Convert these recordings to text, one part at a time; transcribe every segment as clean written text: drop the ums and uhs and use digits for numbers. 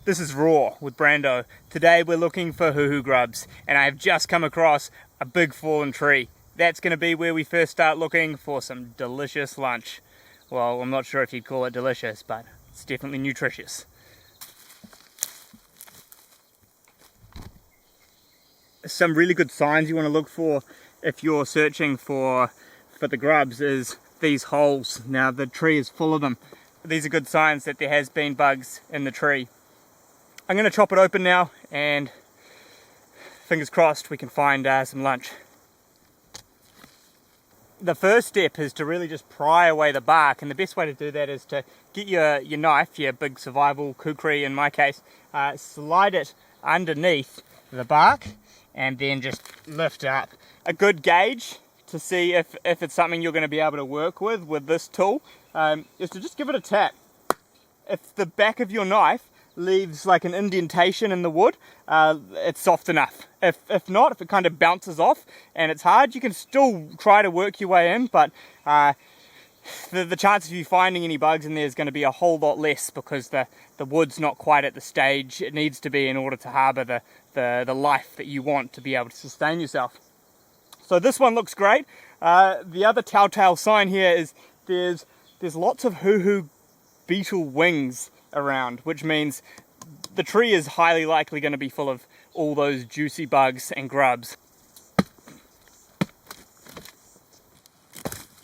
This is Raw with Brando. Today we're looking for Huhu grubs, and I have just come across a big fallen tree. That's going to be where we first start looking for some delicious lunch. Well, I'm not sure if you'd call it delicious, but it's definitely nutritious. Some really good signs you want to look for if you're searching for the grubs is these holes. Now the tree is full of them. These are good signs that there has been bugs in the tree. I'm going to chop it open now, and fingers crossed we can find some lunch. The first step is to really just pry away the bark, and the best way to do that is to get your knife, your big survival kukri in my case, slide it underneath the bark and then just lift up. A good gauge to see if it's something you're going to be able to work with this tool is to just give it a tap. If the back of your knife leaves like an indentation in the wood, it's soft enough. If not, if it kind of bounces off and it's hard, you can still try to work your way in, but the chance of you finding any bugs in there is going to be a whole lot less, because the wood's not quite at the stage it needs to be in order to harbour the life that you want to be able to sustain yourself. So this one looks great. The other telltale sign here is there's lots of Huhu beetle wings around, which means the tree is highly likely going to be full of all those juicy bugs and grubs.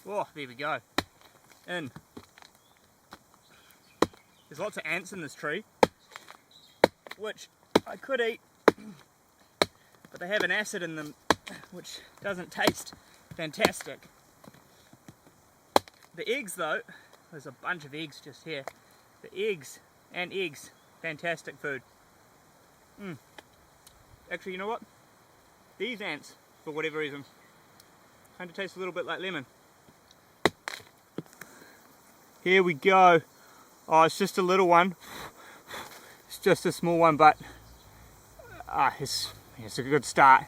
Oh, there we go. In. There's lots of ants in this tree, which I could eat, but they have an acid in them which doesn't taste fantastic. The eggs though, there's a bunch of eggs just here. The eggs, fantastic food. Actually, you know what? These ants, for whatever reason, kind of taste a little bit like lemon. Here we go. Oh, it's just a little one. It's just a small one, but it's a good start.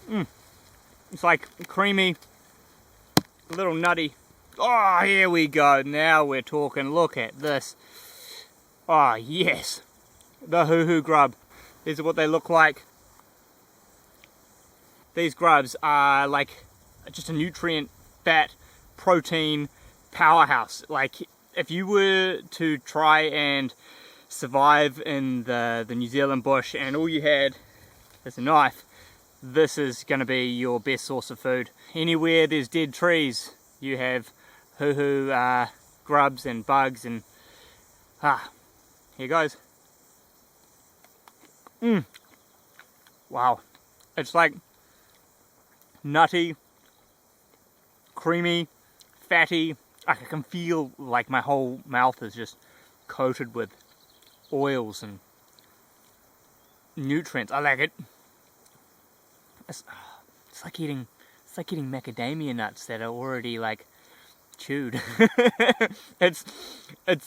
It's like creamy, a little nutty. Oh, here we go. Now we're talking. Look at this. Oh, yes. The Huhu grub. These are what they look like. These grubs are like just a nutrient, fat, protein powerhouse. Like, if you were to try and survive in the New Zealand bush and all you had is a knife, this is going to be your best source of food. Anywhere there's dead trees, you have Huhu grubs and bugs, and here goes. Wow, it's like nutty, creamy, fatty. I can feel like my whole mouth is just coated with oils and nutrients. I like it. It's like eating macadamia nuts that are already like chewed. It's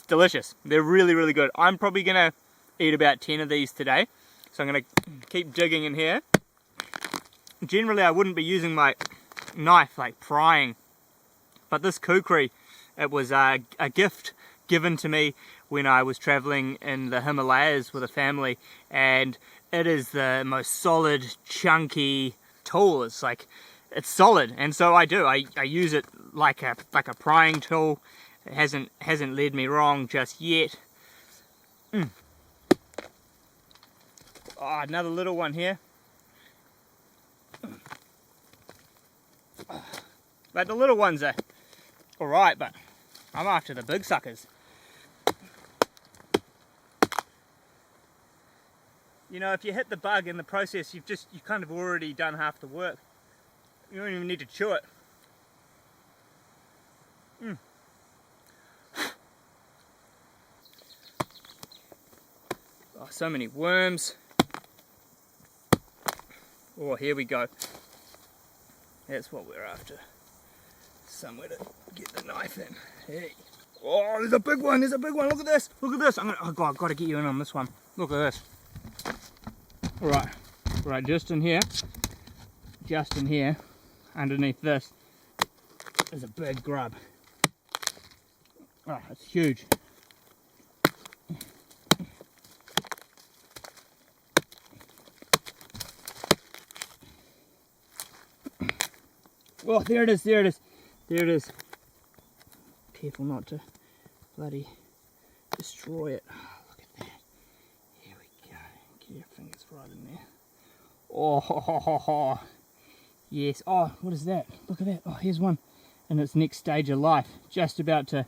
delicious. They're really, really good. I'm probably gonna eat about 10 of these today, so I'm gonna keep digging in here. Generally I wouldn't be using my knife like prying, but this kukri, it was a gift given to me when I was traveling in the Himalayas with a family, and it is the most solid, chunky tool. It's like, it's solid, and so I use it like a prying tool. It hasn't led me wrong just yet. Oh, another little one here. But the little ones are alright, but I'm after the big suckers. You know, if you hit the bug in the process, you've kind of already done half the work. You don't even need to chew it. Oh, so many worms. Oh, here we go. That's what we're after. Somewhere to get the knife in. Hey. Oh, there's a big one. There's a big one. Look at this. Look at this. I've got to get you in on this one. Look at this. Right, just in here, underneath this, is a big grub. Oh, it's huge. Oh, there it is, there it is. There it is. Careful not to bloody destroy it. Oh, look at that. Here we go. Get your fingers right in there. Oh, ho, ho, ho, ho. Yes. Oh, what is that? Look at that. Oh, here's one in its next stage of life. Just about to.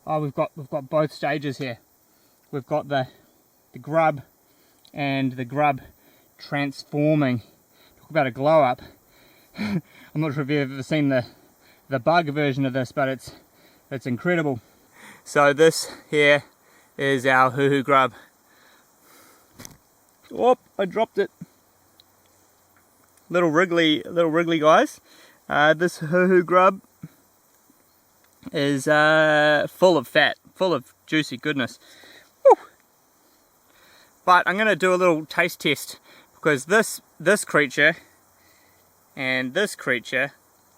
Oh, we've got both stages here. We've got the grub and the grub transforming. Talk about a glow up. I'm not sure if you've ever seen the bug version of this, but it's incredible. So this here is our Huhu grub. Oh, I dropped it. Little wriggly guys. This Huhu grub is full of fat, full of juicy goodness. Woo. But I'm going to do a little taste test, because this creature and this creature,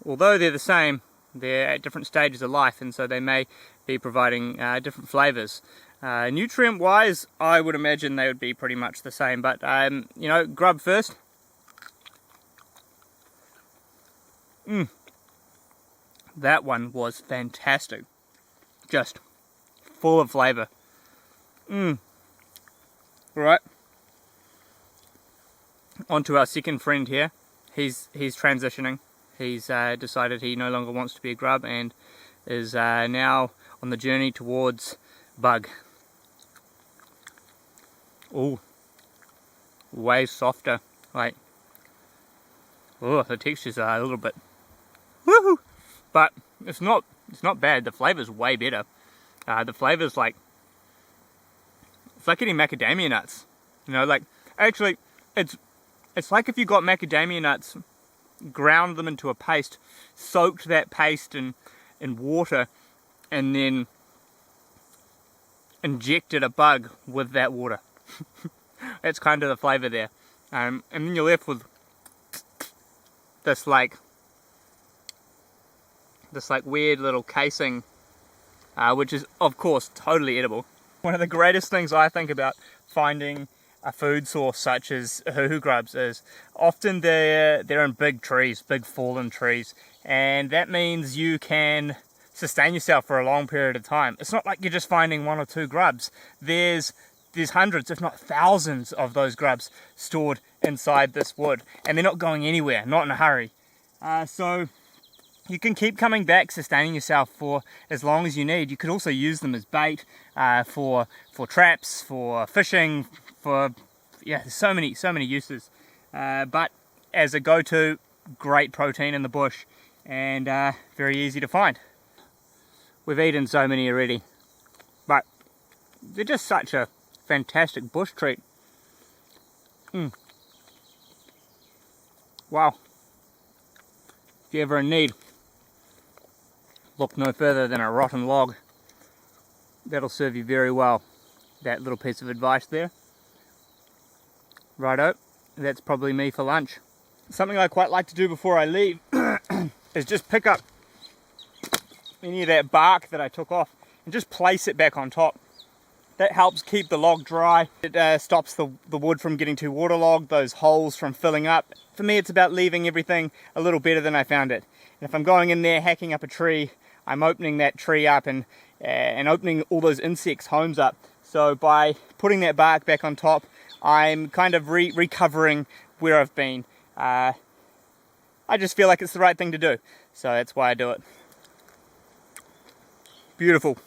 although they're the same, they're at different stages of life, and so they may be providing different flavors. Nutrient wise, I would imagine they would be pretty much the same, but you know, grub first. That one was fantastic. Just full of flavor. Right. On to our second friend here. He's transitioning. He's decided he no longer wants to be a grub and is now on the journey towards bug. Ooh, way softer. Like, oh, the textures are a little bit, woohoo! But it's not bad. The flavor's way better. The flavor's like, it's like eating macadamia nuts. You know, like, actually, it's like if you got macadamia nuts, ground them into a paste, soaked that paste in water, and then injected a bug with that water. That's kind of the flavor there. And then you're left with this like weird little casing, which is of course totally edible. One of the greatest things I think about finding a food source such as Huhu grubs is often they're in big trees, big fallen trees, and that means you can sustain yourself for a long period of time. It's not like you're just finding one or two grubs. There's hundreds, if not thousands, of those grubs stored inside this wood, and they're not going anywhere, not in a hurry. So you can keep coming back, sustaining yourself for as long as you need. You could also use them as bait, for traps, for fishing, for so many uses. But as a go-to, great protein in the bush, and very easy to find. We've eaten so many already, but they're just such a fantastic bush treat. Wow. If you're ever in need, look no further than a rotten log. That'll serve you very well. That little piece of advice there. Righto, that's probably me for lunch. Something I quite like to do before I leave is just pick up any of that bark that I took off and just place it back on top. That helps keep the log dry. It stops the wood from getting too waterlogged, those holes from filling up. For me, it's about leaving everything a little better than I found it. And if I'm going in there hacking up a tree, I'm opening that tree up and opening all those insects' homes up. So by putting that bark back on top, I'm kind of recovering where I've been. I just feel like it's the right thing to do. So that's why I do it. Beautiful.